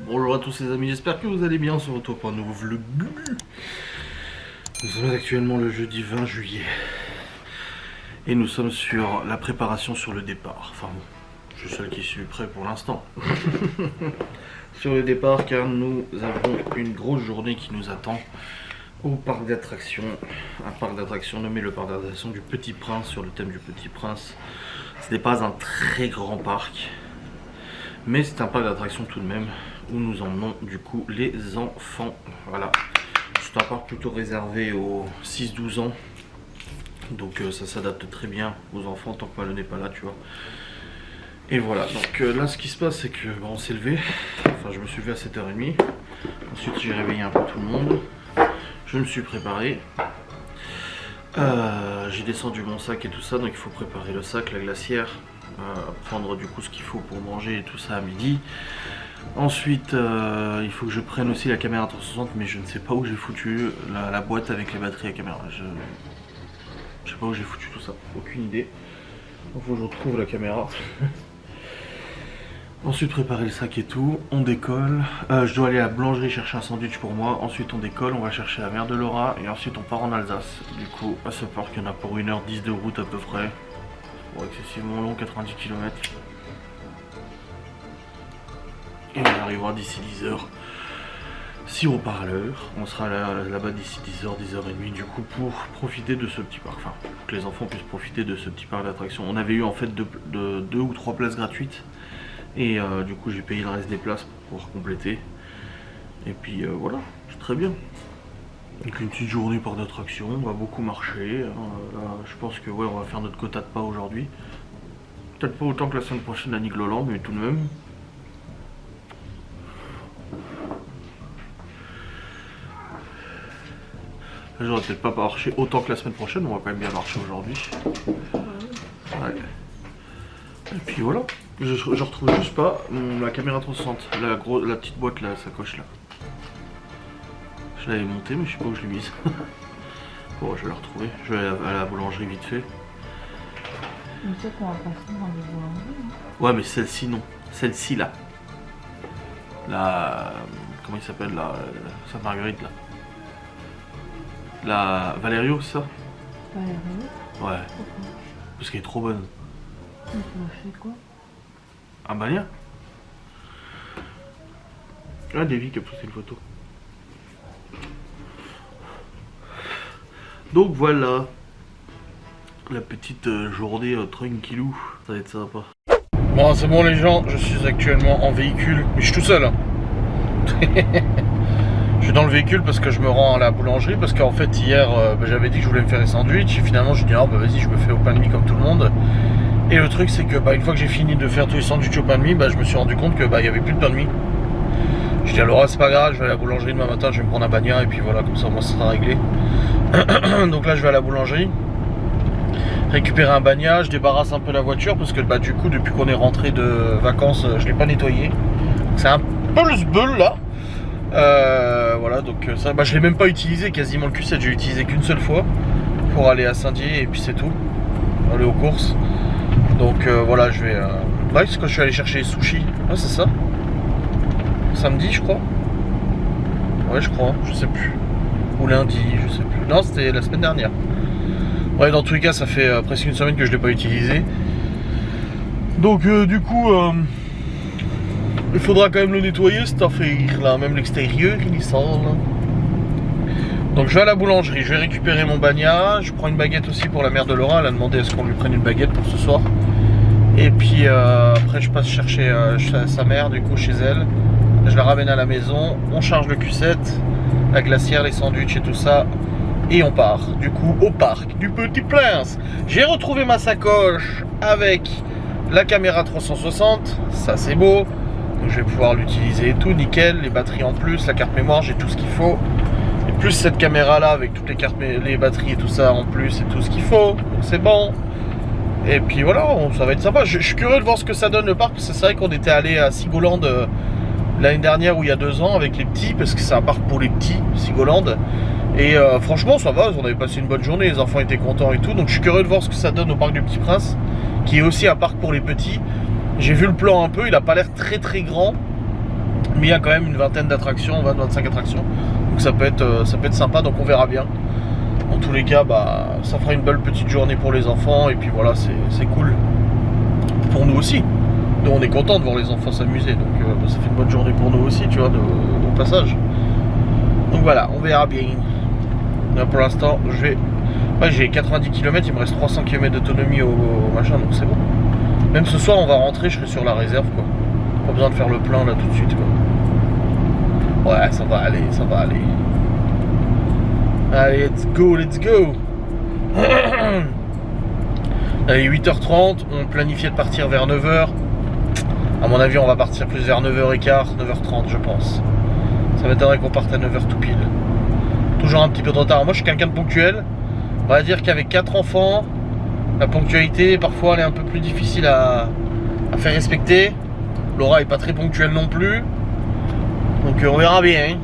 Bonjour à tous les amis, j'espère que vous allez bien. On se retrouve pour un nouveau vlog. Nous sommes actuellement le jeudi 20 juillet. Et nous sommes sur la préparation sur le départ. Enfin bon, je suis seul qui suis prêt pour l'instant. Sur le départ car nous avons une grosse journée qui nous attend au parc d'attractions. Un parc d'attractions nommé le parc d'attractions du Petit Prince, sur le thème du Petit Prince. Ce n'est pas un très grand parc, mais c'est un parc d'attractions tout de même, où nous emmenons du coup les enfants. Voilà, c'est un parc plutôt réservé aux 6-12 ans, donc ça s'adapte très bien aux enfants tant que Malo n'est pas là, tu vois. Et voilà, donc là ce qui se passe c'est que bon, on s'est levé, enfin je me suis levé à 7h30, ensuite j'ai réveillé un peu tout le monde, je me suis préparé, j'ai descendu mon sac et tout ça, donc il faut préparer le sac, la glacière, prendre du coup ce qu'il faut pour manger et tout ça à midi. Ensuite il faut que je prenne aussi la caméra 360, mais je ne sais pas où j'ai foutu la boîte avec les batteries à caméra. Je sais pas où j'ai foutu tout ça, aucune idée. Il faut que je retrouve la caméra. Ensuite préparer le sac et tout, on décolle. Je dois aller à la boulangerie chercher un sandwich pour moi. Ensuite on décolle, on va chercher la mère de Laura et ensuite on part en Alsace. Du coup à ce parc il y en a pour 1h10 de route à peu près. Bon, excessivement long, 90 km. Et on arrivera d'ici 10h. Si on part à l'heure, on sera là-bas d'ici 10h, 10h30 du coup pour profiter de ce petit parc. Enfin, que les enfants puissent profiter de ce petit parc d'attractions. On avait eu en fait deux ou trois places gratuites. Et du coup j'ai payé le reste des places pour pouvoir compléter. Et puis voilà, c'est très bien. Donc une petite journée par d'attraction, on va beaucoup marcher. Là, je pense que ouais, on va faire notre quota de pas aujourd'hui. Peut-être pas autant que la semaine prochaine à Nigloland, mais tout de même. Là, j'aurais peut-être pas marché autant que la semaine prochaine, on va quand même bien marcher aujourd'hui. Ouais. Et puis voilà, je retrouve juste pas la caméra 360, la petite boîte là, la sacoche là. Je l'avais montée mais je sais pas où je l'ai mise. Bon, je vais la retrouver, je vais aller à la boulangerie vite fait. Mais c'est qu'on va passer dans les boulangeries. Ouais mais celle-ci non, celle-ci là. La... comment il s'appelle là, Sainte-Marguerite là. La Valerio c'est ça? Valerio? Ouais. Pourquoi? Parce qu'elle est trop bonne. Mais tu l'as fait quoi? Un Bagna? Ah, Davy qui a posté une photo. Donc voilà, la petite journée tranquillou, ça va être sympa. Bon c'est bon les gens, je suis actuellement en véhicule, mais je suis tout seul hein. Je suis dans le véhicule parce que je me rends à la boulangerie, parce qu'en fait hier j'avais dit que je voulais me faire les sandwichs et finalement je dis ah bah vas-y je me fais au pain de mie comme tout le monde. Et le truc c'est que une fois que j'ai fini de faire tous les sandwichs au pain de mie, je me suis rendu compte que il y avait plus de pain de mie. Je dis alors c'est pas grave, je vais à la boulangerie demain matin, je vais me prendre un bagnat et puis voilà, comme ça moi ça sera réglé. Donc là je vais à la boulangerie, récupérer un bagnat, je débarrasse un peu la voiture parce que du coup depuis qu'on est rentré de vacances je l'ai pas nettoyé. C'est un peu le sbeul là. Voilà donc ça je l'ai même pas utilisé quasiment le Q7, j'ai utilisé qu'une seule fois pour aller à Saint-Dié et puis c'est tout. Aller aux courses. Donc voilà je vais... c'est quand je suis allé chercher les sushis. Ah c'est ça. Samedi je crois. Ouais je crois, je sais plus. Ou lundi, je sais plus. Non c'était la semaine dernière. Ouais dans tous les cas ça fait presque une semaine que je l'ai pas utilisé. Donc du coup il faudra quand même le nettoyer cette affaire là, même l'extérieur il sent là. Donc je vais à la boulangerie, je vais récupérer mon bagnat, je prends une baguette aussi pour la mère de Laura, elle a demandé à ce qu'on lui prenne une baguette pour ce soir. Et puis après je passe chercher sa mère du coup chez elle. Je la ramène à la maison, on charge le Q7, la glacière, les sandwichs et tout ça. Et on part du coup au parc du Petit Prince. J'ai retrouvé ma sacoche avec la caméra 360, ça c'est beau. Donc je vais pouvoir l'utiliser et tout, nickel, les batteries en plus, la carte mémoire, j'ai tout ce qu'il faut. Et plus cette caméra là avec toutes les cartes, les batteries et tout ça en plus, et tout ce qu'il faut, donc c'est bon. Et puis voilà, ça va être sympa. Je suis curieux de voir ce que ça donne le parc, parce que c'est vrai qu'on était allé à Sigoland l'année dernière ou il y a 2 ans avec les petits, parce que c'est un parc pour les petits, Sigoland. Et franchement ça va, on avait passé une bonne journée, les enfants étaient contents et tout. Donc je suis curieux de voir ce que ça donne au parc du Petit Prince, qui est aussi un parc pour les petits. J'ai vu le plan un peu, il a pas l'air très très grand. Mais il y a quand même une vingtaine d'attractions, 20-25 attractions. Donc ça peut être sympa, donc on verra bien. En tous les cas, bah, ça fera une belle petite journée pour les enfants. Et puis voilà, c'est cool. Pour nous aussi. Nous on est content de voir les enfants s'amuser. Donc bah, ça fait une bonne journée pour nous aussi, tu vois, de passage. Donc voilà, on verra bien. Là pour l'instant, j'ai 90 km, il me reste 300 km d'autonomie au machin, donc c'est bon. Même ce soir, on va rentrer, je serai sur la réserve, quoi. Pas besoin de faire le plein là tout de suite, quoi. Ouais, ça va aller, ça va aller. Allez, let's go, let's go. Allez, 8h30, on planifiait de partir vers 9h. À mon avis, on va partir plus vers 9h15, 9h30, je pense. Ça m'étonnerait qu'on parte à 9h tout pile. Toujours un petit peu de retard. Moi, je suis quelqu'un de ponctuel. On va dire qu'avec 4 enfants, la ponctualité, parfois, elle est un peu plus difficile à faire respecter. Laura est pas très ponctuelle non plus. Donc, on verra bien. Hein.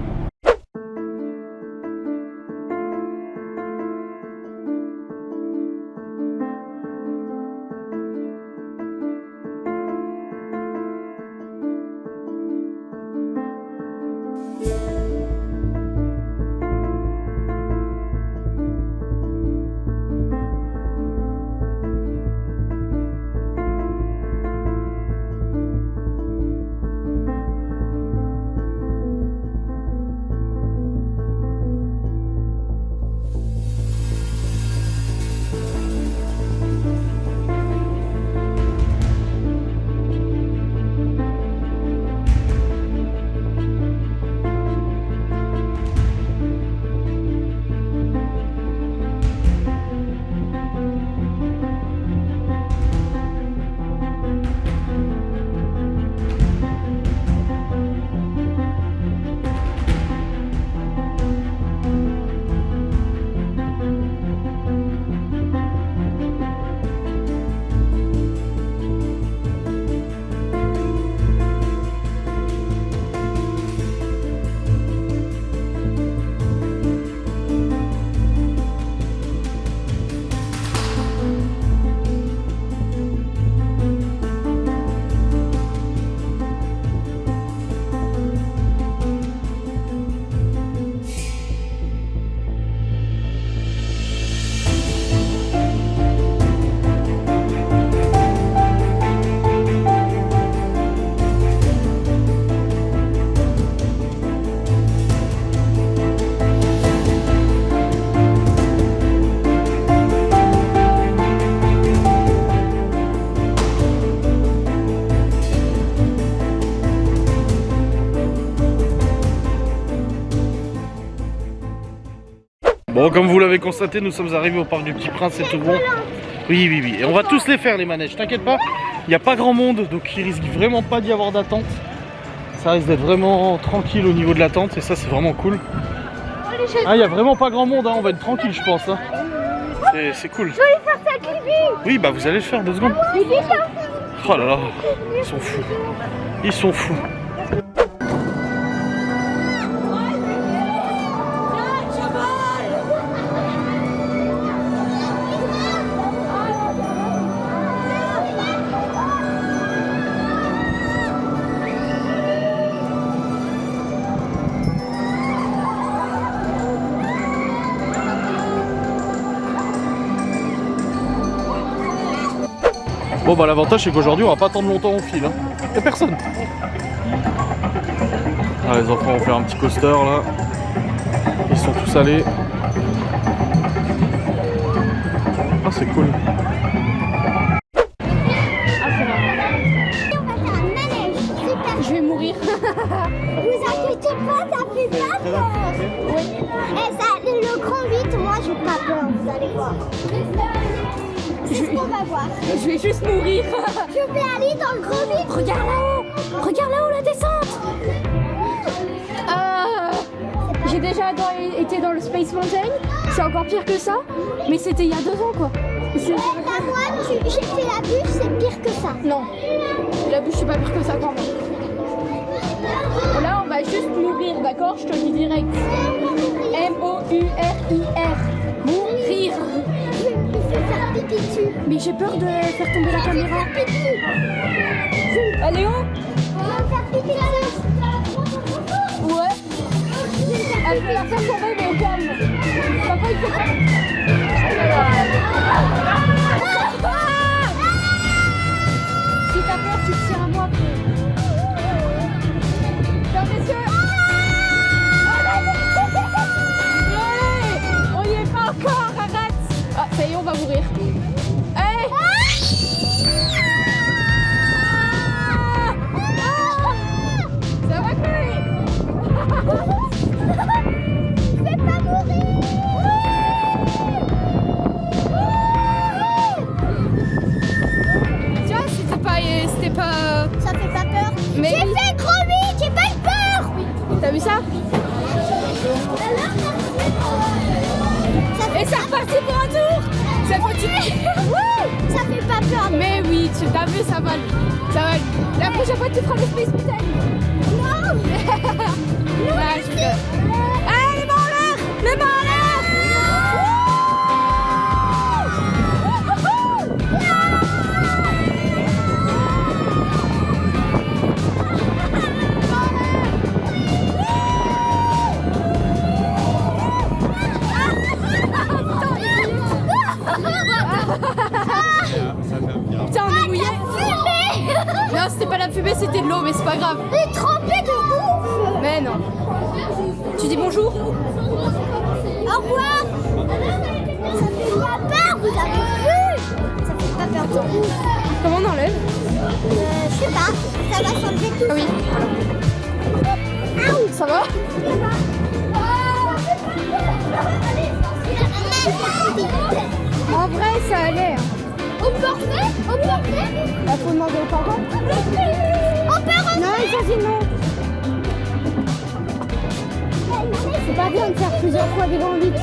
Bon, comme vous l'avez constaté, nous sommes arrivés au parc du Petit Prince, c'est tout bon. Oui, oui, oui. Et on va tous les faire, les manèges, t'inquiète pas. Il n'y a pas grand monde, donc il risque vraiment pas d'y avoir d'attente. Ça risque d'être vraiment tranquille au niveau de l'attente, et ça, c'est vraiment cool. Ah, il n'y a vraiment pas grand monde, hein. On va être tranquille, je pense. Hein. C'est cool. Je vais faire ça, Clivi. Oui, bah vous allez le faire, 2 secondes. Oh là là, ils sont fous. Ils sont fous. Bon bah l'avantage c'est qu'aujourd'hui on va pas attendre longtemps au fil, hein. Y'a personne. Ah, les enfants vont faire un petit coaster là. Ils sont tous allés. Ah c'est cool. Je vais mourir. Vous inquiétez pas, ça fait pas peur. Oui. Et ça, le grand 8, moi j'ai pas peur, vous allez voir. C'est ce qu'on va voir. Je vais juste mourir. Je vais aller dans le grand 8. Regarde là-haut. Regarde là-haut la descente. J'ai déjà été dans le Space Mountain. C'est encore pire que ça. Mais c'était il y a 2 ans quoi. Bah moi, j'ai fait la bûche, c'est pire que ça. Non. La bûche c'est pas pire que ça quand même. Là on va juste mourir, d'accord? Je te le dis direct. M-O-U-R-I-R. Mourir. Je vais me faire pipi dessus. Mais j'ai peur de faire tomber la caméra. Je vais me faire pipi. Allez, oh! Je vais me faire pipi dessus. je vais la faire tomber, mais au calme. Papa, il faut pas. Si t'as peur, tu te tiens à moi. Ferme les yeux. On y est pas encore, arrête. Ah, ça y est, on va mourir. Hey. Ça va, Chloé? Je vais pas mourir. Tu vois, c'était pas... Ça fait pas peur. Mais J'ai fait trop vite, j'ai pas eu peur. T'as vu ça? Ça fait, Et c'est reparti pour un tour. Cette fois, tu... ça fait pas peur. Mais oui, tu t'as vu, ça va. Ça va. La prochaine fois, tu feras le Space Mountain. Non. Ouais, je rigole. Allez, les mains en l'air. Les mains en l'air. Putain, on est mouillé. Non, c'était pas la fumée, c'était de l'eau, mais c'est pas grave. Il est trempé de ouf. Mais non. Tu dis bonjour? Au revoir. Ça fait pas peur, vous avez vu? Ça fait pas peur de ouf. Comment on enlève? Je sais pas, ça va s'enlever tout. Ah oui. Ça va? En vrai, ça allait. On peut refaire? On peut refaire? Bah, faut demander aux parents. On peut refaire? Non, ils ont dit non. C'est pas bien de faire plusieurs fois des grands vite.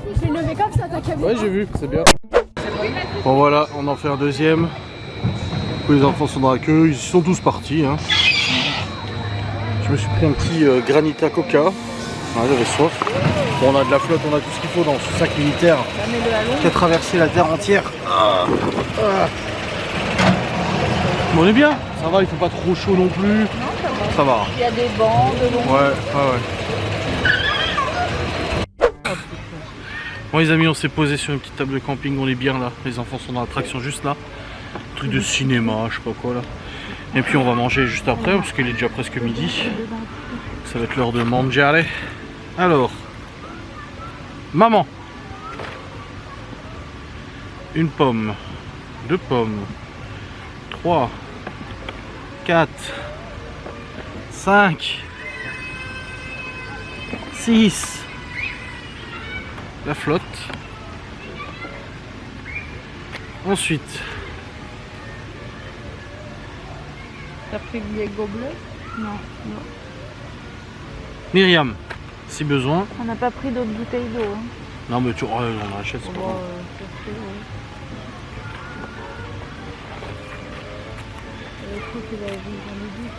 Je vais lever comme ça, ta caméra. Ouais, j'ai vu, c'est bien. Bon voilà, on en fait un deuxième. Les enfants sont dans la queue, ils sont tous partis. Hein. Je me suis pris un petit granita coca. Ouais, j'avais soif. Bon, on a de la flotte, on a tout ce qu'il faut dans ce sac militaire qui a traversé la terre entière. Bon, on est bien, ça va, il fait pas trop chaud non plus. Non, Ça va. il y a des bancs, de longs. Ouais. Bon les amis, on s'est posé sur une petite table de camping, on est bien là. Les enfants sont dans l'attraction juste là. Truc de cinéma, je sais pas quoi là. Et puis on va manger juste après parce qu'il est déjà presque midi. Ça va être l'heure de mangiare. Alors, maman, une pomme, 2 pommes, 3, 4, 5, 6. La flotte. Ensuite, T'as pris le gobelet? Non, non. Myriam, si besoin. On n'a pas pris d'autres bouteilles d'eau. Hein. Non mais tu on en achète, c'est pas grave. Le truc, il a vu, j'en ai dit.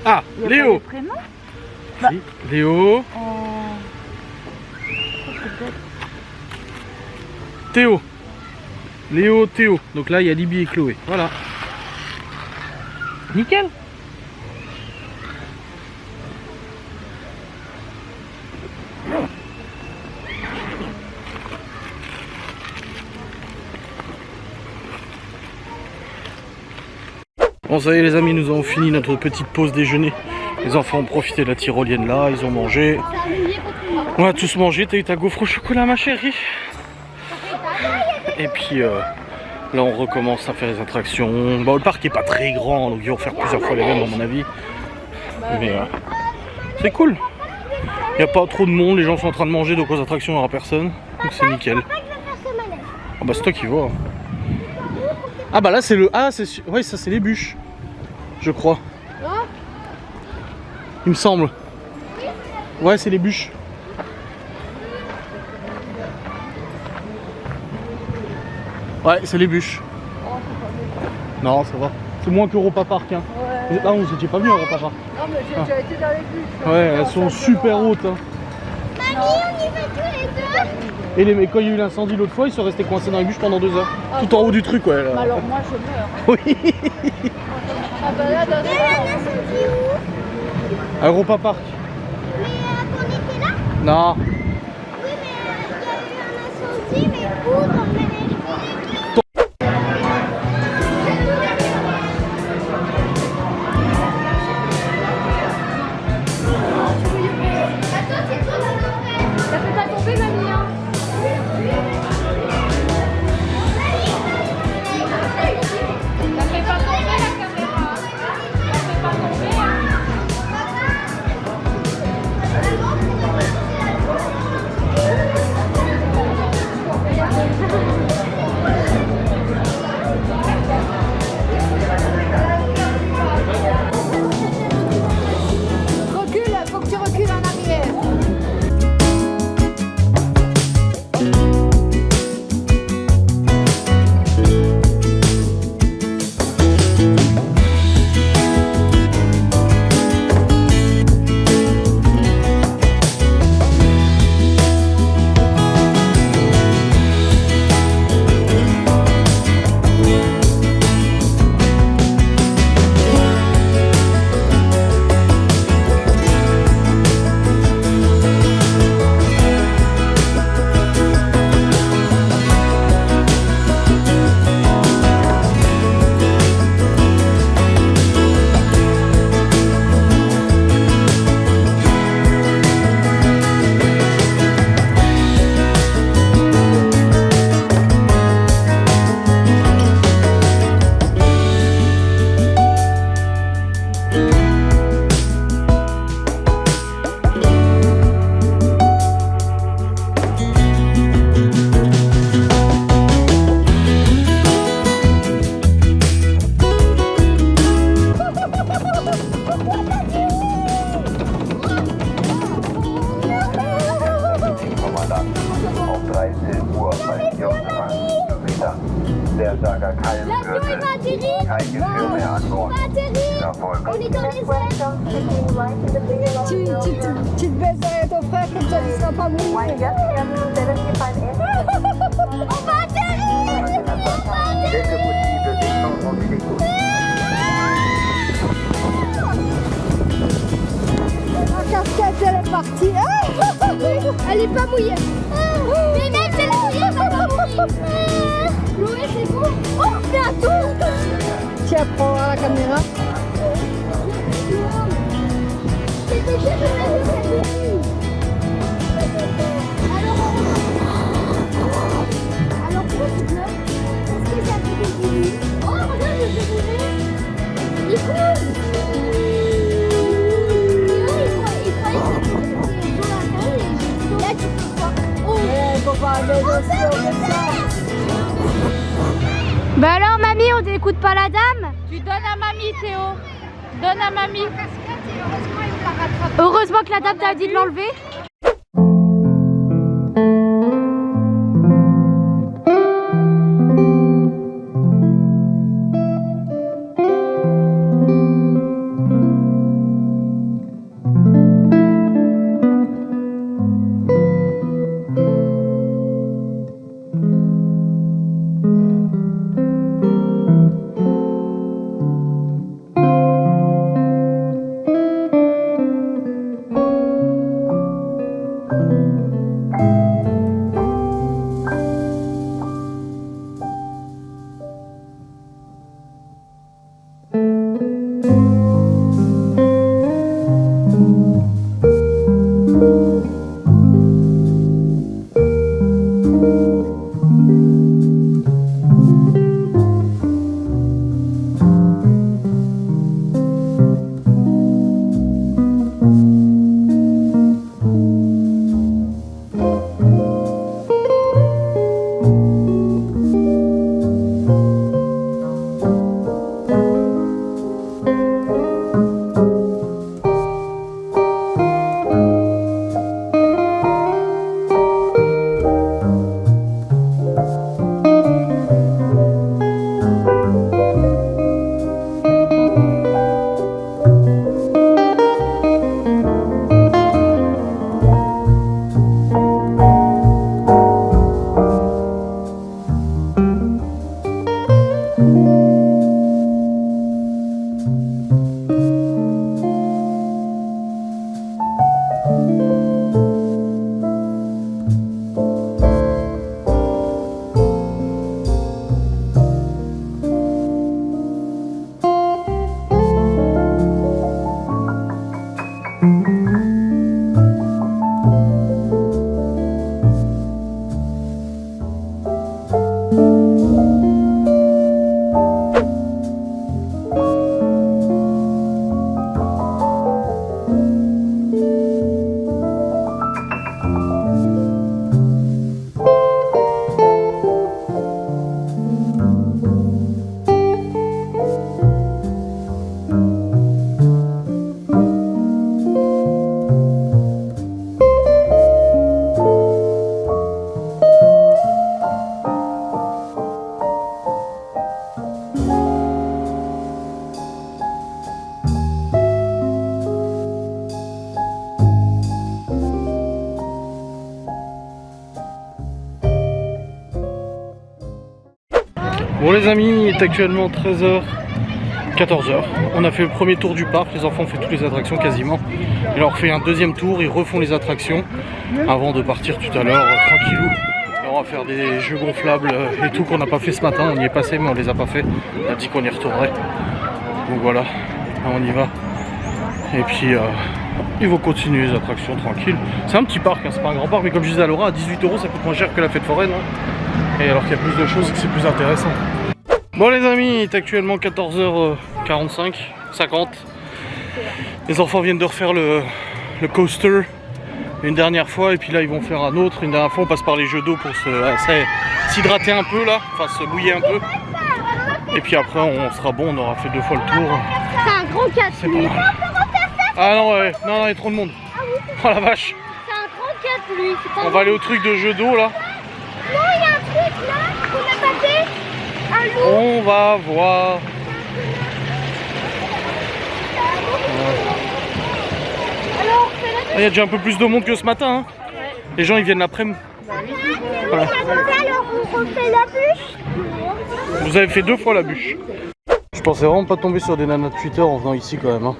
Ah, Il y a Léo. pas des prénoms? Si, Léo, Théo. Léo, Théo. Donc là, il y a Libye et Chloé. Voilà. Nickel. Bon, ça y est les amis, nous avons fini notre petite pause déjeuner. Les enfants ont profité de la tyrolienne là, ils ont mangé. On a tous mangé, t'as eu ta gaufre au chocolat ma chérie. Et puis là on recommence à faire les attractions. Bon, le parc est pas très grand, donc ils vont faire plusieurs fois les mêmes à mon avis. Mais c'est cool. Il n'y a pas trop de monde, les gens sont en train de manger, donc aux attractions il n'y aura personne. Donc c'est nickel. Ah bah c'est toi qui vois. Ah bah là c'est le... Ah c'est... Ouais ça c'est les bûches. Je crois. Il me semble. Ouais c'est les bûches. Ouais, c'est les bûches. Non, ça va. C'est moins qu'Europa Park. Hein. Ouais. Ah, vous étiez pas venu à Europa Park. Non, mais j'ai déjà été dans les bûches. Ouais, elles sont super hautes. Hein. Mamie, on y va tous les deux. Et quand il y a eu l'incendie l'autre fois, ils sont restés coincés dans les bûches pendant 2 heures. Tout en haut du truc, ouais. Là. Bah alors moi je meurs. Oui. Ah bah là, dans Il y a eu un incendie où? À Europa Park. Mais qu'on était là? Non. Oui, mais il y a eu un incendie, mais où dans le manège? Ça fait pas tomber, mamie, hein. Ça fait pas tomber la caméra. Ça fait pas tomber, hein. recule, faut que tu recules en arrière. Leersager Keilengürtel. Kein Geschirr mehr an Bord. Erfolg. Tu te baisses derrière ton frère comme ça, il sera pas mouillé. On va atterrir! Dès que possible, descendre en télécoute. La casquette, elle est partie. Elle est pas mouillée. Mais même si elle est mouillée, elle va pas mouiller. Chloé, c'est bon. Oh, fais un tour. Tiens, prends la caméra. Alors pourquoi tu pleures? Parce que ça fait des bruits. Oh, regarde, je fais bouger. Il coule. Là, tu peux voir. Oh, Faut pas aller oh, comme ça. Bah alors mamie, on n'écoute pas la dame? Tu donnes à mamie, Théo. Donne à mamie. Heureusement que la dame t'a dit de l'enlever. Bon les amis, il est actuellement 13h, 14h. On a fait le premier tour du parc, les enfants ont fait toutes les attractions quasiment. Ils leur fait un deuxième tour, ils refont les attractions avant de partir tout à l'heure tranquillou. Et on va faire des jeux gonflables et tout qu'on n'a pas fait ce matin. On y est passé mais on les a pas fait. On a dit qu'on y retournerait. Donc voilà, là, on y va. Et puis ils vont continuer les attractions tranquilles. C'est un petit parc, hein, c'est pas un grand parc, mais comme je disais à Laura, à 18 € ça coûte moins cher que la fête foraine. Hein. Et alors qu'il y a plus de choses et que c'est plus intéressant. Bon les amis, il est actuellement 14h45, 50. Les enfants viennent de refaire le coaster une dernière fois et puis là ils vont faire un autre. Une dernière fois on passe par les jeux d'eau pour s'hydrater un peu là, enfin se mouiller un peu. Et puis après on sera bon, on aura fait 2 fois le tour. C'est un grand casse-lui. Ah non ouais, non, il y a trop de monde. Oh la vache. C'est un grand casse-lui. On va aller au truc de jeux d'eau là. Non, il y a un truc là qu'on a pas fait. Un loup. On va voir. Alors, on fait la Il y a déjà un peu plus de monde que ce matin. Hein. Les gens ils viennent l'après-midi. Voilà. alors on refait la bûche. Vous avez fait 2 fois la bûche. Je pensais vraiment pas tomber sur des nanas de Twitter en venant ici quand même. Hein.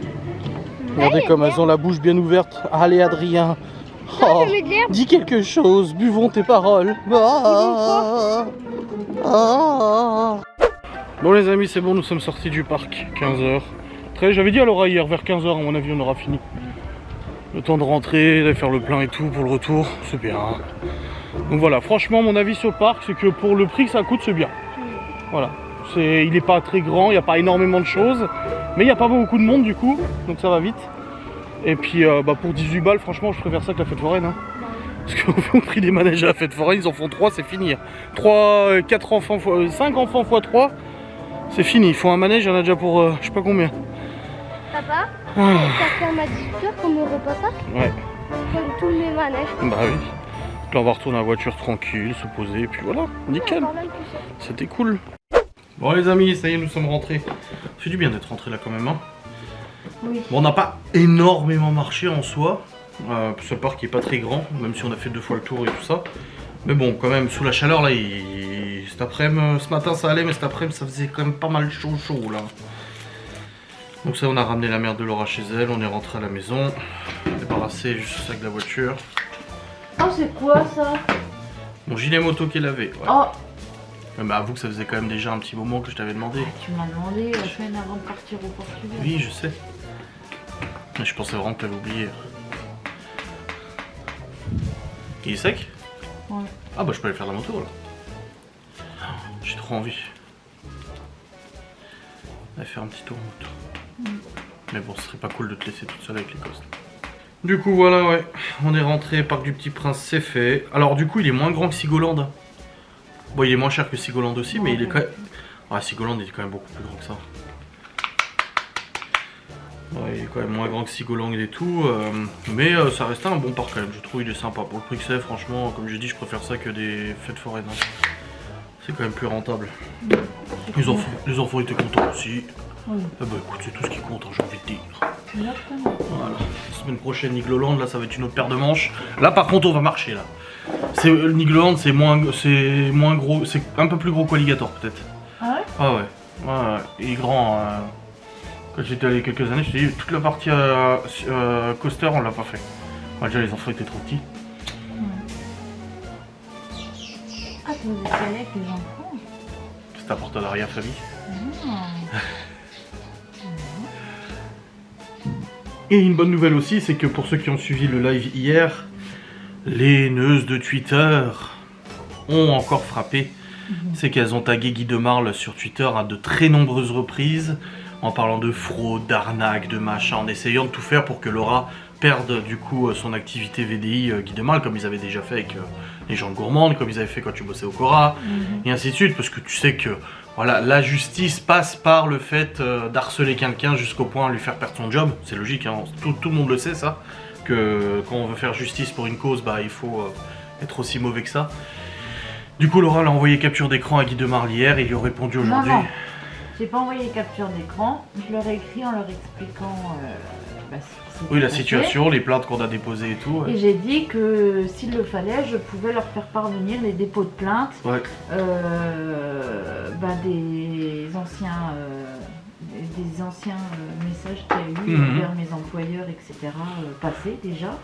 Regardez comme elles ont la bouche bien ouverte. Allez Adrien. Oh, dis quelque chose, buvons tes paroles. Bon les amis, c'est bon, nous sommes sortis du parc, 15h. J'avais dit à Laura hier, vers 15h à mon avis on aura fini. Le temps de rentrer, d'aller faire le plein et tout pour le retour, c'est bien. Donc voilà, franchement mon avis sur le parc, c'est que pour le prix que ça coûte, c'est bien. Voilà, il n'est pas très grand, il n'y a pas énormément de choses. Mais il n'y a pas beaucoup de monde du coup, donc ça va vite. Et puis pour 18 balles, franchement, je préfère ça que la fête foraine. Hein. Parce qu'au prix des manèges à la fête foraine, ils en font 3, c'est fini. 4 enfants, 5 enfants x 3, c'est fini. Il faut un manège, il y en a déjà pour je sais pas combien. Papa, ça fait un matiteur comme au repas parc. Ouais. Comme tous les manèges. Bah oui. Donc là, on va retourner à la voiture tranquille, se poser, et puis voilà, nickel. C'était cool. Bon les amis, ça y est, nous sommes rentrés. Ça fait du bien d'être rentré là quand même. Hein. Oui. Bon, on n'a pas énormément marché en soi. Ce parc est pas très grand, même si on a fait 2 fois le tour et tout ça. Mais bon, quand même, sous la chaleur là, cet après-midi, ce matin ça allait, mais cet après-midi ça faisait quand même pas mal chaud là. Donc ça, on a ramené la mère de Laura chez elle, on est rentré à la maison, débarrassé juste le sac de la voiture. Oh, c'est quoi ça? Mon gilet moto qui est lavé. Ouais. Oh, Bah avoue que ça faisait quand même déjà un petit moment que je t'avais demandé. tu m'as demandé la semaine avant de partir au Portugal. Oui, je sais. Mais je pensais vraiment que t'avais oublié. Il est sec? Ouais. Ah bah je peux aller faire la moto là. J'ai trop envie. Aller faire un petit tour en moto. Mais bon, ce serait pas cool de te laisser toute seule avec les gosses. Du coup voilà, ouais, on est rentré, parc du Petit Prince, c'est fait. Alors du coup il est moins grand que Sigoland. Bon, il est moins cher que Sigoland aussi, mais il est quand même... Ah, Sigoland il est quand même beaucoup plus grand que ça. Ouais, il est quand même moins grand que Sigoland et tout, mais ça restait un bon parc quand même, je trouve il est sympa. Pour le prix que c'est, franchement, comme j'ai dit, je préfère ça que des fêtes foraines. Hein. C'est quand même plus rentable. Les enfants étaient contents aussi. Oui. Ah bah écoute, c'est tout ce qui compte, hein, j'ai envie de dire. Exactement. Voilà. La semaine prochaine, Nigloland, là ça va être une autre paire de manches. Là par contre, on va marcher là. Nigloland, c'est moins gros, c'est un peu plus gros qu'Alligator peut-être. Ah ouais? Ah ouais. Ouais, il est grand. Quand j'étais allé quelques années, je t'ai dit, toute la partie coaster, on l'a pas fait. Ouais, déjà les enfants étaient trop petits. Ah, tu vous êtes allé avec les enfants? C'est un partenariat famille. Et une bonne nouvelle aussi, c'est que pour ceux qui ont suivi le live hier, les haineuses de Twitter ont encore frappé. C'est qu'elles ont tagué Guy Demarle sur Twitter à de très nombreuses reprises, en parlant de fraude, d'arnaque, de machin, en essayant de tout faire pour que Laura perde du coup son activité VDI Guy Demarle, comme ils avaient déjà fait avec les gens gourmandes, comme ils avaient fait quand tu bossais au Cora, et ainsi de suite, parce que tu sais que voilà, la justice passe par le fait d'harceler quelqu'un jusqu'au point de lui faire perdre son job. C'est logique, hein, tout le monde le sait ça, que quand on veut faire justice pour une cause, bah il faut être aussi mauvais que ça. Du coup, Laura l'a envoyé capture d'écran à Guy Demarle hier et il lui a répondu aujourd'hui. J'ai pas envoyé capture d'écran, je leur ai écrit en leur expliquant ce qui s'était Oui, la passé. situation, les plaintes qu'on a déposées et tout. Et Ouais. j'ai dit que s'il le fallait, je pouvais leur faire parvenir les dépôts de plainte Ouais. des anciens messages qu'il y a eu vers mes employeurs, etc. Passés déjà.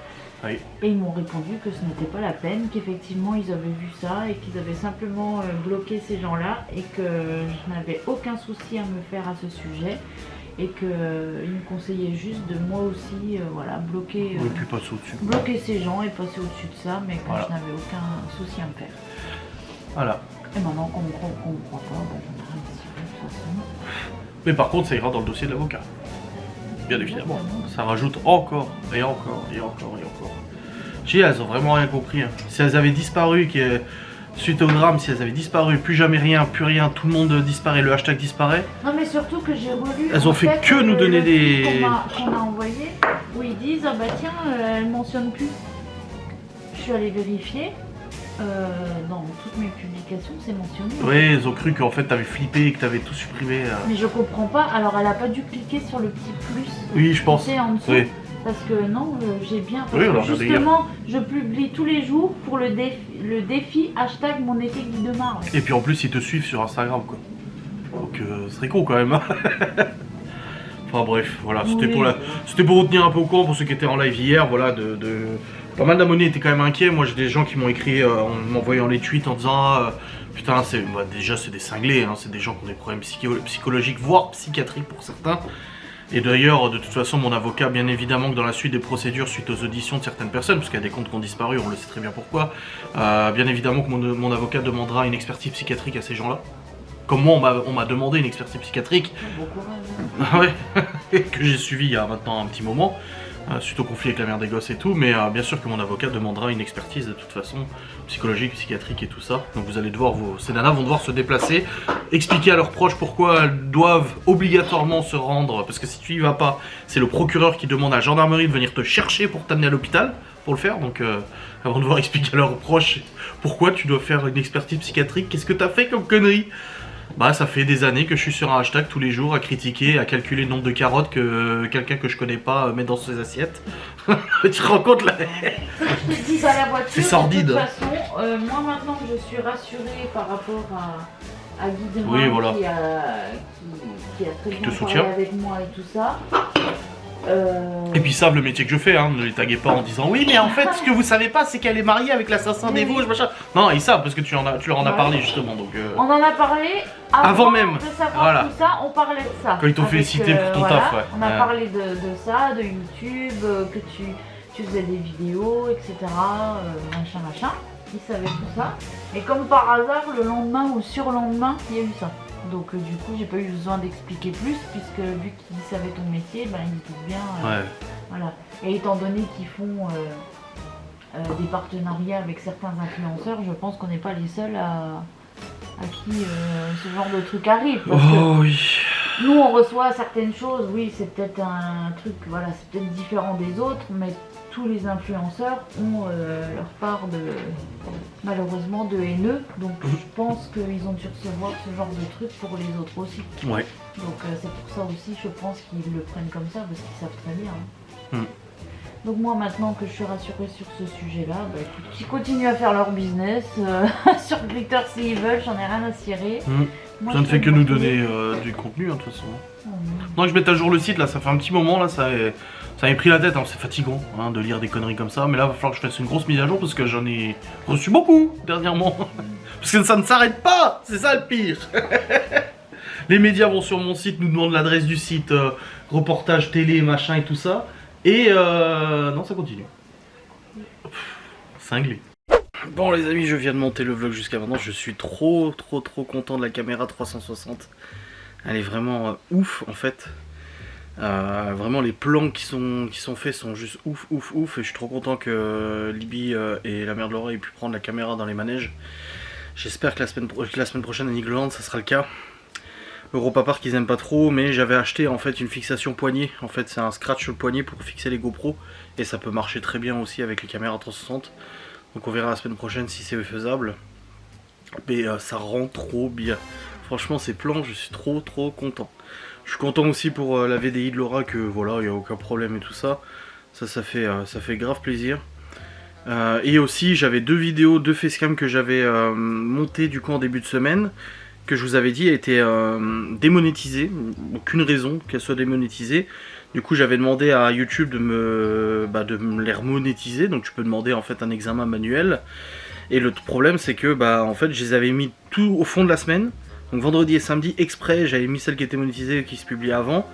Oui. Et ils m'ont répondu que ce n'était pas la peine, qu'effectivement ils avaient vu ça et qu'ils avaient simplement bloqué ces gens-là et que je n'avais aucun souci à me faire à ce sujet et qu'ils me conseillaient juste de moi aussi voilà, bloquer, Oui, puis passer au-dessus. bloquer ces gens et passer au-dessus de ça, mais que Voilà. je n'avais aucun souci à me faire. Voilà. Et maintenant qu'on me croit ou qu'on me croit pas, ben, j'en ai rien à cirer, de toute façon. Mais par contre, ça ira dans le dossier de l'avocat. Bien évidemment. Ça rajoute encore, et encore, et encore, et encore. Elles ont vraiment rien compris. Hein. Si elles avaient disparu, suite au drame, si elles avaient disparu, plus jamais rien, plus rien, tout le monde disparaît, le hashtag disparaît. Non mais surtout que j'ai relu. Elles ont en fait que nous donner le des- truc qu'on a envoyé, où ils disent ah bah tiens, elle mentionne plus. Je suis allée vérifier. Dans toutes mes publications, c'est mentionné. Ouais, ils ont cru qu'en fait t'avais flippé et que t'avais tout supprimé. Mais je comprends pas. Alors elle a pas dû cliquer sur le petit plus. Oui, je pense. C'est en dessous. Oui. Parce que non, j'ai bien. Oui, Parce alors, que regardez, justement, je publie tous les jours pour le défi hashtag mon été Guy de Mars. Et puis en plus, ils te suivent sur Instagram, quoi. Donc, ce serait con quand même. Hein. Enfin bref, voilà, c'était Oui. pour vous tenir un peu au courant pour ceux qui étaient en live hier, voilà, pas mal d'abonnés étaient quand même inquiets. Moi j'ai des gens qui m'ont écrit en m'envoyant les tweets en disant putain, déjà c'est des cinglés, hein, c'est des gens qui ont des problèmes psychologiques, voire psychiatriques pour certains. Et d'ailleurs, de toute façon, mon avocat, bien évidemment que dans la suite des procédures, suite aux auditions de certaines personnes, parce qu'il y a des comptes qui ont disparu, on le sait très bien pourquoi, bien évidemment que mon avocat demandera une expertise psychiatrique à ces gens-là. Comme moi, on m'a demandé une expertise psychiatrique. Bon courage. Hein. Ouais, que j'ai suivi il y a maintenant un petit moment, suite au conflit avec la mère des gosses et tout, mais bien sûr que mon avocat demandera une expertise de toute façon, psychologique, psychiatrique et tout ça. Donc vous allez devoir, ces nanas vont devoir se déplacer, expliquer à leurs proches pourquoi elles doivent obligatoirement se rendre, parce que si tu y vas pas, c'est le procureur qui demande à la gendarmerie de venir te chercher pour t'amener à l'hôpital pour le faire, donc elles vont devoir expliquer à leurs proches pourquoi tu dois faire une expertise psychiatrique, qu'est-ce que t'as fait comme connerie. Bah ça fait des années que je suis sur un hashtag tous les jours à critiquer, à calculer le nombre de carottes que quelqu'un que je connais pas met dans ses assiettes. Tu te rends compte là? Je te dis à la voiture. C'est sordide. De toute façon, moi maintenant que je suis rassurée par rapport à Guy Demin, Oui, voilà. qui a très Qui te bien parlé soutient. avec moi et tout ça. Et puis ils savent le métier que je fais, hein, ne les taguez pas en disant oui mais en fait ce que vous savez pas c'est qu'elle est mariée avec l'assassin des Vosges, machin. Non, ils savent parce que tu leur en as Ouais. parlé justement, donc On en a parlé Avant même. de savoir Voilà. tout ça, on parlait de ça. Quand ils t'ont Avec, félicité pour ton taf, ouais. On a Ouais. parlé de ça, de YouTube, que tu faisais des vidéos, etc. Machin. Ils savaient tout ça. Et comme par hasard, le lendemain ou le surlendemain, il y a eu ça. Donc du coup, j'ai pas eu besoin d'expliquer plus, puisque vu qu'ils savaient ton métier, ben, ils doutent bien. ouais. Voilà. Et étant donné qu'ils font des partenariats avec certains influenceurs, je pense qu'on n'est pas les seuls à qui ce genre de truc arrive. Parce que Oh oui. nous, on reçoit certaines choses, oui, c'est peut-être un truc, voilà, c'est peut-être différent des autres, mais tous les influenceurs ont leur part de, malheureusement, de haineux. Donc je pense qu'ils ont dû recevoir ce genre de truc pour les autres aussi. Ouais. Donc c'est pour ça aussi, je pense qu'ils le prennent comme ça, parce qu'ils savent très bien. Hein. Mm. Donc moi, maintenant que je suis rassurée sur ce sujet-là, bah écoute, qu'ils continuent à faire leur business. Sur Glitter s'ils veulent, j'en ai rien à cirer. Moi, Ça ne je fait peux que me nous retrouver- donner du contenu hein, de toute façon. Oh, Non, je mette à jour le site là, ça fait un petit moment là, ça m'avait pris la tête, hein, c'est fatigant hein, de lire des conneries comme ça, mais là il va falloir que je fasse une grosse mise à jour parce que j'en ai reçu beaucoup dernièrement. Parce que ça ne s'arrête pas, c'est ça le pire. Les médias vont sur mon site, nous demandent l'adresse du site, reportage télé, machin et tout ça, et non ça continue. Cinglé. Bon les amis, je viens de monter le vlog jusqu'à maintenant, je suis trop content de la caméra 360. Elle est vraiment ouf en fait. Vraiment les plans qui sont faits sont juste ouf et je suis trop content que Libby et la mère de Laura aient pu prendre la caméra dans les manèges. J'espère que la semaine prochaine à Nigloland ça sera le cas. Europa Park ils aiment pas trop, mais j'avais acheté en fait une fixation poignet. En fait c'est un scratch sur le poignet pour fixer les GoPro et ça peut marcher très bien aussi avec les caméras 360. Donc on verra la semaine prochaine si c'est faisable. Mais ça rend trop bien. Franchement ces plans je suis trop content. Je suis content aussi pour la VDI de Laura que voilà il n'y a aucun problème et tout ça. Ça fait grave plaisir. Et aussi j'avais 2 vidéos, 2 facecam que j'avais montées du coup en début de semaine, que je vous avais dit étaient démonétisées, aucune raison qu'elles soient démonétisées. Du coup j'avais demandé à YouTube de me les remonétiser, donc tu peux demander en fait un examen manuel. Et le problème c'est que en fait je les avais mis tout au fond de la semaine, donc vendredi et samedi exprès j'avais mis celles qui étaient monétisées qui se publiaient avant.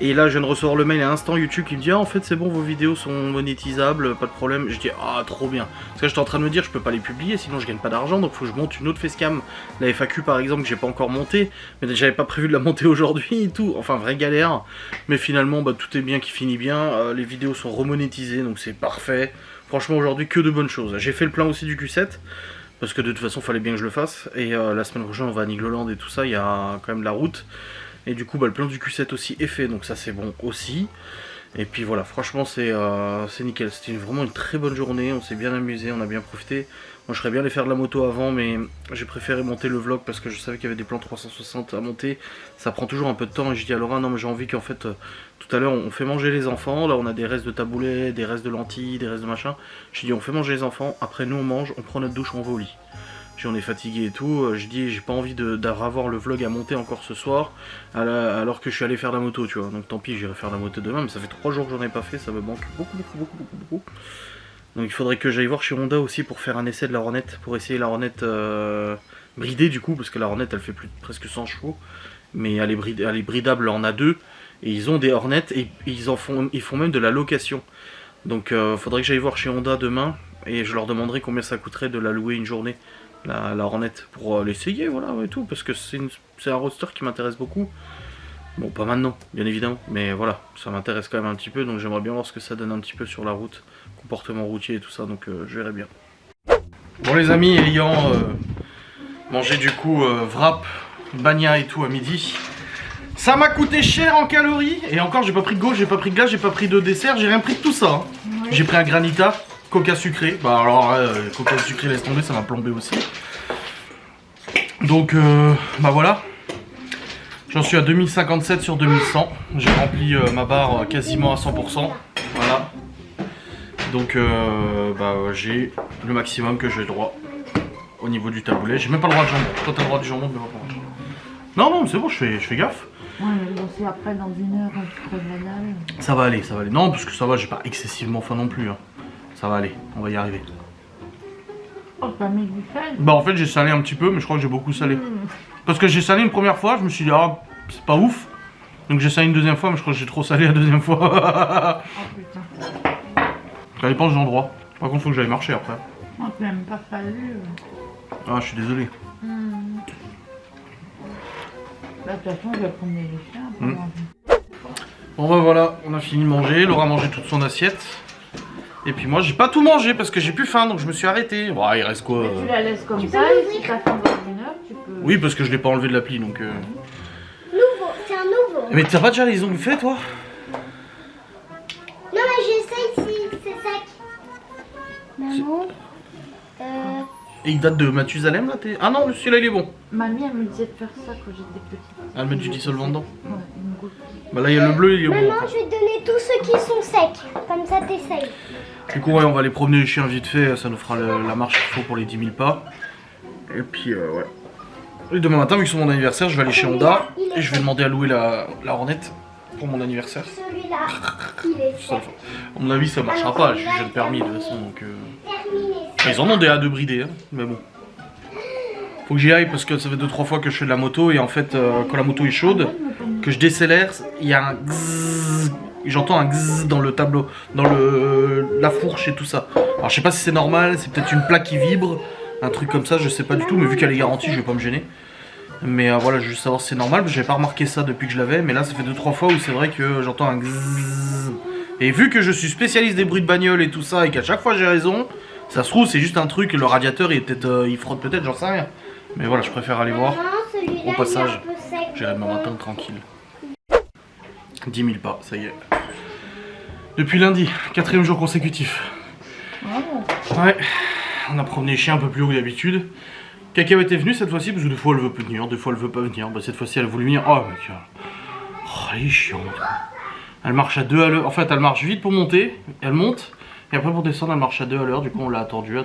Et là je viens de recevoir le mail à l'instant YouTube qui me dit ah, en fait c'est bon, vos vidéos sont monétisables, pas de problème. Je dis ah trop bien, parce que j'étais en train de me dire je peux pas les publier sinon je gagne pas d'argent, donc faut que je monte une autre facecam, la FAQ par exemple que j'ai pas encore montée, mais j'avais pas prévu de la monter aujourd'hui et tout, enfin vraie galère. Mais finalement tout est bien qui finit bien, les vidéos sont remonétisées donc c'est parfait. Franchement aujourd'hui que de bonnes choses. J'ai fait le plein aussi du Q7, parce que de toute façon fallait bien que je le fasse, et la semaine prochaine on va à Nigloland et tout ça, il y a quand même de la route. Et du coup le plein du Q7 aussi est fait, donc ça c'est bon aussi. Et puis voilà, franchement c'est nickel, c'était vraiment une très bonne journée, on s'est bien amusé, on a bien profité. Moi je serais bien allé faire de la moto avant, mais j'ai préféré monter le vlog parce que je savais qu'il y avait des plans 360 à monter. Ça prend toujours un peu de temps et je dis à Laura non mais j'ai envie qu'en fait tout à l'heure on fait manger les enfants. Là on a des restes de taboulets, des restes de lentilles, des restes de machin. J'ai dit on fait manger les enfants, après nous on mange, on prend notre douche, on va au lit. On est fatigué et tout, je dis j'ai pas envie d'avoir le vlog à monter encore ce soir alors que je suis allé faire la moto, tu vois. Donc tant pis, j'irai faire la moto demain, mais ça fait 3 jours que j'en ai pas fait, ça me manque beaucoup. Donc il faudrait que j'aille voir chez Honda aussi pour faire un essai de la Hornet, pour essayer la Hornet bridée du coup, parce que la Hornet elle fait presque 100 chevaux, mais elle est bridable en A2, et ils ont des Hornet et ils font même de la location. Donc faudrait que j'aille voir chez Honda demain, et je leur demanderai combien ça coûterait de la louer une journée. La Hornet pour l'essayer, voilà, et tout, parce que c'est un roadster qui m'intéresse beaucoup. Bon, pas maintenant, bien évidemment, mais voilà, ça m'intéresse quand même un petit peu, donc j'aimerais bien voir ce que ça donne un petit peu sur la route, comportement routier et tout ça, donc je verrai bien. Bon les amis, ayant mangé du coup wrap, bagna et tout à midi, ça m'a coûté cher en calories, et encore j'ai pas pris de gauche, j'ai pas pris de glace, j'ai pas pris de dessert, j'ai rien pris de tout ça. Hein. Ouais. J'ai pris un granita. Coca sucré, alors coca sucré laisse tomber, ça m'a plombé aussi. Donc voilà, j'en suis à 2057 sur 2100, j'ai rempli ma barre quasiment à 100%, voilà. Donc j'ai le maximum que j'ai le droit au niveau du taboulet, j'ai même pas le droit de jambon. Toi t'as le droit du jambon, mais pas pour moi. Non c'est bon, je fais gaffe. Ouais, mais bon, c'est après dans 1 heure, tu crèves la dalle. Ça va aller. Non, parce que ça va, j'ai pas excessivement faim non plus. Hein. Ça va aller, on va y arriver. Oh, t'as mis du sel? Bah en fait j'ai salé un petit peu, mais je crois que j'ai beaucoup salé. Parce que j'ai salé une première fois, je me suis dit ah c'est pas ouf. Donc j'ai salé une deuxième fois, mais je crois que j'ai trop salé la deuxième fois. Oh putain. Ça dépend des endroits. Par contre faut que j'aille marcher après. Oh t'as même pas fallu. Ah je suis désolé. Bah de toute façon je vais prendre des léchères. Bon bah voilà, on a fini de manger, Laura a mangé toute son assiette. Et puis moi j'ai pas tout mangé parce que j'ai plus faim, donc je me suis arrêté. Bon, il reste quoi Tu la laisses comme ça et si t'as faim dans 1 heure, tu peux... Oui, parce que je l'ai pas enlevé de l'appli, donc... Nouveau, c'est un nouveau. Mais t'as pas déjà les ongles faits, toi? Non, mais j'essaye si c'est sec. Maman, Et il date de Mathusalem, là? Ah non, celui-là, il est bon. Mamie, elle me disait de faire ça quand j'étais petite. Elle met du dissolvant dedans. Ouais, une goutte. Bah là, il y a le bleu, il est bon. maman, je vais te donner tous ceux qui sont secs. Comme ça, t'essayes. Du coup, ouais, on va aller promener les chiens vite fait, ça nous fera la marche qu'il faut pour les 10 000 pas. Et puis, ouais. Et demain matin, vu que c'est mon anniversaire, je vais aller chez Honda et je vais demander à louer la Hornet pour mon anniversaire. Celui-là, il est sec. À mon avis, ça marchera pas, je suis jeune permis de toute façon, donc... Terminé. Ils en ont des A2 bridés, hein, mais bon. Faut que j'y aille parce que ça fait 2-3 fois que je fais de la moto et en fait, quand la moto est chaude, que je décélère, il y a un gzzz. J'entends un gzzz dans le tableau, dans la fourche et tout ça. Alors je sais pas si c'est normal, c'est peut-être une plaque qui vibre, un truc comme ça, je sais pas du tout, mais vu qu'elle est garantie, je vais pas me gêner. Mais voilà, je veux juste savoir si c'est normal, parce que j'avais pas remarqué ça depuis que je l'avais, mais là ça fait 2-3 fois où c'est vrai que j'entends un gzzz. Et vu que je suis spécialiste des bruits de bagnole et tout ça, et qu'à chaque fois j'ai raison, ça se trouve c'est juste un truc, le radiateur il est peut-être, il frotte peut-être, j'en sais rien. Mais voilà, je préfère aller voir. Au passage, j'irai demain matin tranquille. 10 000 pas, ça y est. Depuis lundi, 4e jour consécutif. Ouais, on a promené les chiens un peu plus haut que d'habitude. Cacahuète est venue cette fois-ci, parce que des fois elle veut venir, des fois elle veut pas venir. Bah, cette fois-ci elle a voulu venir. Oh mec, oh, elle est chiante. Elle marche à 2 à l'heure. En fait, elle marche vite pour monter, elle monte. Et après pour descendre, elle marche à 2 à l'heure. Du coup, on l'a attendu. Là,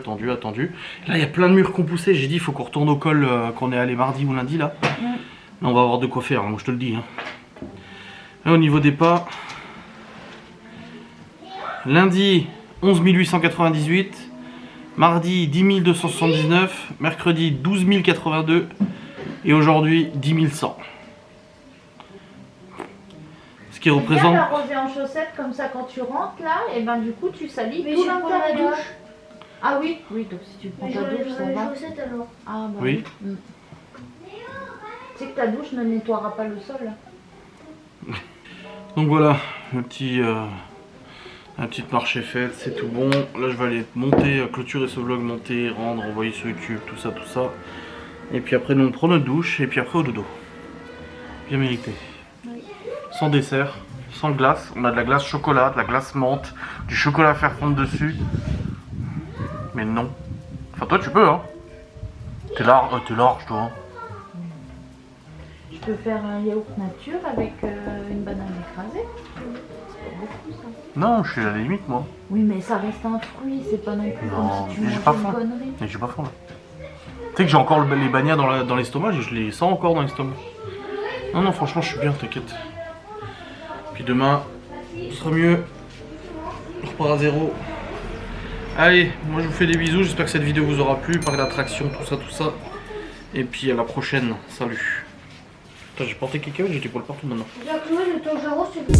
il y a plein de murs qu'on poussait. J'ai dit, il faut qu'on retourne au col qu'on est allé mardi ou lundi là. Mais on va avoir de quoi faire, moi je te le dis. Hein. Là, au niveau des pas, lundi 11 898, mardi 10 279, mercredi 12 082 et aujourd'hui 10 100. Ce qui représente. Bien l'arroser en chaussettes comme ça quand tu rentres là, et ben du coup tu salis Mais tout j'ai pas la l'intérieur. douche. Ah oui, donc si tu prends ta douche ça va. chaussettes alors. Ah bah Oui. Mm. Tu sais que ta douche ne nettoiera pas le sol. Donc voilà, la petite marche est faite, c'est tout bon. Là je vais aller monter, clôturer ce vlog, monter, rendre, envoyer sur YouTube, tout ça. Et puis après nous on prend notre douche et puis après au dodo. Bien mérité. Sans dessert, sans glace. On a de la glace chocolat, de la glace menthe, du chocolat à faire fondre dessus. Mais non. Enfin toi tu peux hein. T'es large toi. Hein. Je peux faire un yaourt nature avec une banane écrasée. C'est pas beaucoup ça. Non, je suis à la limite moi. Oui mais ça reste un fruit, c'est pas non plus Non, comme si tu mais j'ai mangeais pas une faim. connerie. Mais j'ai pas faim là. Tu sais que j'ai encore les bagnats dans l'estomac, je les sens encore dans l'estomac. Non, franchement, je suis bien, t'inquiète. Puis demain, ce sera mieux. On repart à zéro. Allez, moi je vous fais des bisous, j'espère que cette vidéo vous aura plu, parc d'attraction, tout ça. Et puis à la prochaine, salut. Putain, j'ai porté quelqu'un, j'ai des poils partout maintenant. Jacques, le temps que j'arrose, c'est bon.